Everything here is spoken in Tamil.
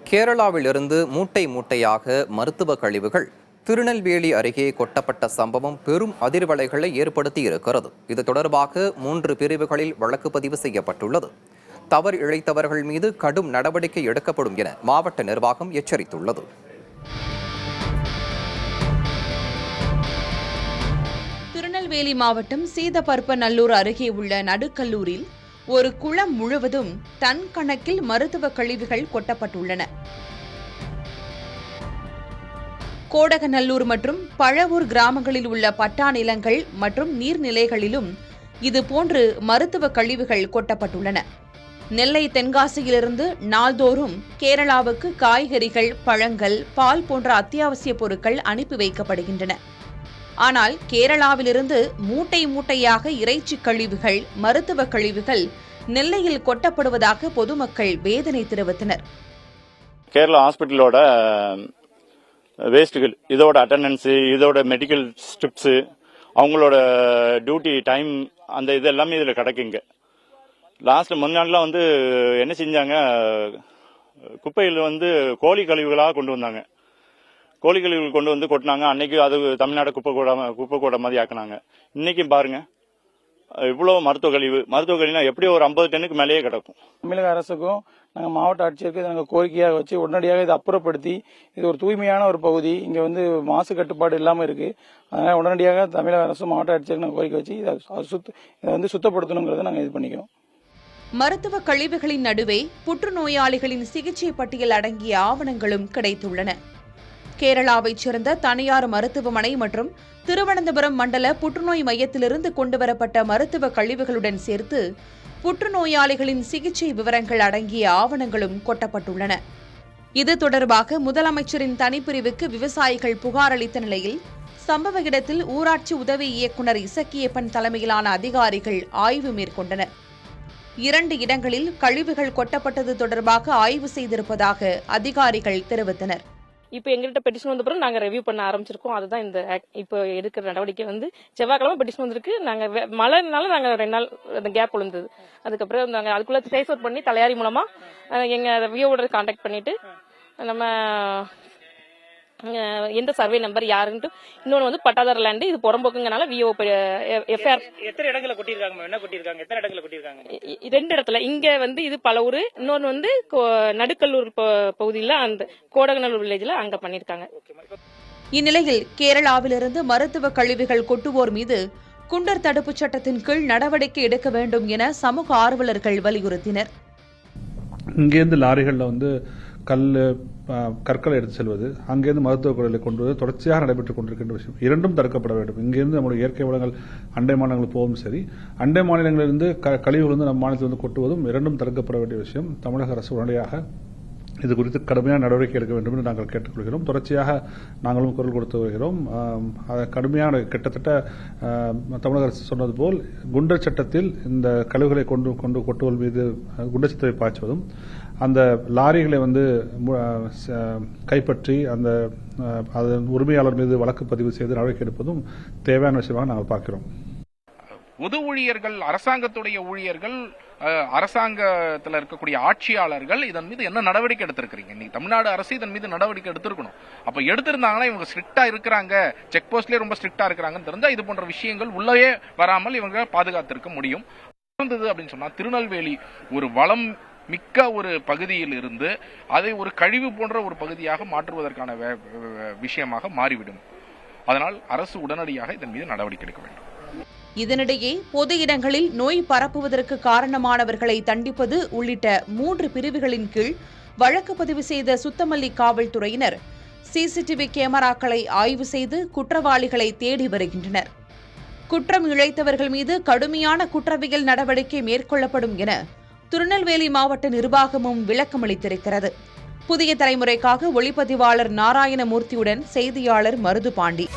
கேரளாவிலிருந்து மூட்டை மூட்டையாக மருத்துவ கழிவுகள் திருநெல்வேலி அருகே கொட்டப்பட்ட சம்பவம் பெரும் அதிர்வலைகளை ஏற்படுத்தி இருக்கிறது. இது தொடர்பாக 3 பிரிவுகளில் வழக்கு பதிவு செய்யப்பட்டுள்ளது. தவறு இழைத்தவர்கள் மீது கடும் நடவடிக்கை எடுக்கப்படும் என மாவட்ட நிர்வாகம் எச்சரித்துள்ளது. திருநெல்வேலி மாவட்டம் சீதப்பற்பநல்லூர் அருகே உள்ள நடுக்கல்லூரில் ஒரு குளம் முழுவதும் டன் கணக்கில் மருத்துவ கழிவுகள் கொட்டப்பட்டுள்ளன. கோடகநல்லூர் மற்றும் பழவூர் கிராமங்களில் உள்ள பட்டா நிலங்கள் மற்றும் நீர்நிலைகளிலும் இதுபோன்று மருத்துவ கழிவுகள் கொட்டப்பட்டுள்ளன. நெல்லை தென்காசியிலிருந்து நாள்தோறும் கேரளாவுக்கு காய்கறிகள், பழங்கள், பால் போன்ற அத்தியாவசிய பொருட்கள் அனுப்பி வைக்கப்படுகின்றன. ஆனால் கேரளாவிலிருந்து மூட்டை மூட்டையாக இறைச்சி கழிவுகள், மருத்துவ கழிவுகள் நெல்லையில் கொட்டப்படுவதாக பொதுமக்கள் வேதனை தெரிவித்தனர். கேரளா ஹாஸ்பிட்டலோட வேஸ்ட்டுகள், இதோட அட்டண்டன்ஸு, இதோட மெடிக்கல் ஸ்ட்ரிப்ஸு, அவங்களோட டியூட்டி டைம், அந்த இது எல்லாமே இதில் கிடக்குங்க. லாஸ்ட் முன்னாடிலாம் என்ன செஞ்சாங்க, குப்பையில் கோழி கழிவுகளாக கொண்டு வந்தாங்க. கோழி கழிவுகள் கொண்டு வந்து கொட்டினாங்க. அன்னைக்கு அது தமிழ்நாடு குப்பை கூட மாதிரி ஆக்கினாங்க. இன்னைக்கும் பாருங்க, இவ்வளவு மருத்துவ கழிவுனா எப்படியும் ஒரு 50 டன்னுக்கு மேலேயே கிடக்கும். தமிழக அரசுக்கும் நாங்கள் மாவட்ட ஆட்சியருக்கு நாங்கள் கோரிக்கையாக வச்சு உடனடியாக இதை அப்புறப்படுத்தி, இது ஒரு தூய்மையான ஒரு பகுதி, இங்கே மாசு கட்டுப்பாடு இல்லாமல் இருக்கு. அதனால உடனடியாக தமிழக அரசு மாவட்ட ஆட்சியருக்கு நாங்கள் கோரிக்கை வச்சு இதை சுத்தப்படுத்தணுங்கிறத நாங்கள் இது பண்ணிக்கிறோம். மருத்துவ கழிவுகளின் நடுவே புற்றுநோயாளிகளின் சிகிச்சை பட்டியல் அடங்கிய ஆவணங்களும் கிடைத்துள்ளன. கேரளாவைச் சேர்ந்த தனியார் மருத்துவமனை மற்றும் திருவனந்தபுரம் மண்டல புற்றுநோய் மையத்திலிருந்து கொண்டுவரப்பட்ட மருத்துவ கழிவுகளுடன் சேர்த்து புற்றுநோயாளிகளின் சிகிச்சை விவரங்கள் அடங்கிய ஆவணங்களும் கொட்டப்பட்டுள்ளன. இது தொடர்பாக முதலமைச்சரின் தனிப்பிரிவுக்கு விவசாயிகள் புகார் அளித்த நிலையில் சம்பவ இடத்தில் ஊராட்சி உதவி இயக்குநர் இசக்கியப்பன் தலைமையிலான அதிகாரிகள் ஆய்வு மேற்கொண்டனர். 2 இடங்களில் கழிவுகள் கொட்டப்பட்டது தொடர்பாக ஆய்வு செய்திருப்பதாக அதிகாரிகள் தெரிவித்தனர். இப்போ எங்கள்கிட்ட பெட்டிஷன் வந்த பிறகு நாங்கள் ரிவ்யூ பண்ண ஆரம்பிச்சிருக்கோம். அதுதான் இந்த இப்போ எடுக்கிற நடவடிக்கை. செவ்வாய்க்கிழமை பெட்டிஷன் வந்திருக்கு. நாங்கள் மழைனால நாங்கள் 2 நாள் அந்த கேப் விழுந்தது. அதுக்கப்புறம் நாங்கள் அதுக்குள்ள ட்ரேஸ் அவுட் பண்ணி தலையாரி மூலமா எங்கள் விஓட கான்டாக்ட் பண்ணிட்டு நம்ம எந்த சர்வே நம்பர் யாருன்ட்டு, இன்னொன்று பட்டாதார லேண்டு, இது புறம்போக்குங்கனால விஓ எஃப்ஐஆர். எத்தனை இடங்களை கொட்டிருக்காங்க? என்ன கொட்டிருக்காங்க? எத்தனை இடங்களை கொட்டிருக்காங்க? 2 இடத்துல. இங்க இது பலவூர், இன்னொன்று நடுக்கல்லூர் பகுதியில் அந்த கோடகநல்லூர் வில்லேஜ்ல அங்க பண்ணிருக்காங்க. இந்நிலையில் கேரளாவிலிருந்து மருத்துவ கழிவுகள் கொட்டுவோர் மீது குண்டர் தடுப்புச் சட்டத்தின் கீழ் நடவடிக்கை எடுக்க வேண்டும் என சமூக ஆர்வலர்கள் வலியுறுத்தினர். இங்கேருந்து லாரிகளில் கற்களை எடுத்து செல்வது, அங்கேருந்து மருத்துவக் குழலை கொண்டு வந்து தொடர்ச்சியாக நடைபெற்றுக் கொண்டிருக்கின்ற விஷயம். 2ம் தடுக்கப்பட வேண்டும். இங்கிருந்து நம்முடைய இயற்கை வளங்கள் அண்டை மாநிலங்கள் போகும் சரி, அண்டை மாநிலங்களிலிருந்து கழிவுகள் நம் மாநிலத்தில் கொட்டுவதும் 2ம் தடுக்கப்பட வேண்டிய விஷயம். தமிழக அரசு உடனடியாக இது குறித்து கடுமையான நடவடிக்கை எடுக்க வேண்டும் என்று நாங்கள் கேட்டுக்கொள்கிறோம். தொடர்ச்சியாக நாங்களும் குரல் கொடுத்து வருகிறோம். கடுமையான, கிட்டத்தட்ட தமிழக அரசு சொன்னது போல் குண்டர் சட்டத்தில் இந்த கழிவுகளை கொண்டு கொட்டுவல் மீது குண்டர் சட்டத்தை பாய்ச்சுவதும், அந்த லாரிகளை கைப்பற்றி அதன் உரிமையாளர் மீது வழக்கு பதிவு செய்து நடவடிக்கை எடுப்பதும் தேவையான விஷயமாக நாங்கள் பார்க்கிறோம். பொது ஊழியர்கள், அரசாங்கத்துடைய ஊழியர்கள், அரசாங்கத்தில் இருக்கக்கூடிய ஆட்சியாளர்கள் இதன் மீது என்ன நடவடிக்கை எடுத்திருக்கிறீங்க? இன்னைக்கு தமிழ்நாடு அரசு இதன் மீது நடவடிக்கை எடுத்திருக்கணும். அப்ப எடுத்திருந்தாங்கன்னா இவங்க ஸ்ட்ரிக்டா இருக்கிறாங்க, செக் போஸ்ட்லயே ரொம்ப ஸ்ட்ரிக்டா இருக்கிறாங்கன்னு தெரிஞ்சா இது போன்ற விஷயங்கள் உள்ளே வராமல் இவங்க பாதுகாத்திருக்க முடியும். இருந்தது அப்படின்னு சொன்னா, திருநெல்வேலி ஒரு வளம் மிக்க ஒரு பகுதியில் இருந்து அதை ஒரு கழிவு போன்ற ஒரு பகுதியாக மாற்றுவதற்கான விஷயமாக மாறிவிடும். அதனால் அரசு உடனடியாக இதன் மீது நடவடிக்கை எடுக்க வேண்டும். இதனிடையே பொது இடங்களில் நோய் பரப்புவதற்கு காரணமானவர்களை தண்டிப்பது உள்ளிட்ட 3 பிரிவுகளின் கீழ் வழக்கு பதிவு செய்த சுத்தமல்லி காவல்துறையினர் சிசிடிவி கேமராக்களை ஆய்வு செய்து குற்றவாளிகளை தேடி வருகின்றனர். குற்றம் இழைத்தவர்கள் மீது கடுமையான குற்றவியல் நடவடிக்கை மேற்கொள்ளப்படும் என திருநெல்வேலி மாவட்ட நிர்வாகமும் விளக்கமளித்திருக்கிறது. புதிய தலைமுறைக்காக ஒளிப்பதிவாளர் நாராயணமூர்த்தியுடன் செய்தியாளர் மருதுபாண்டி.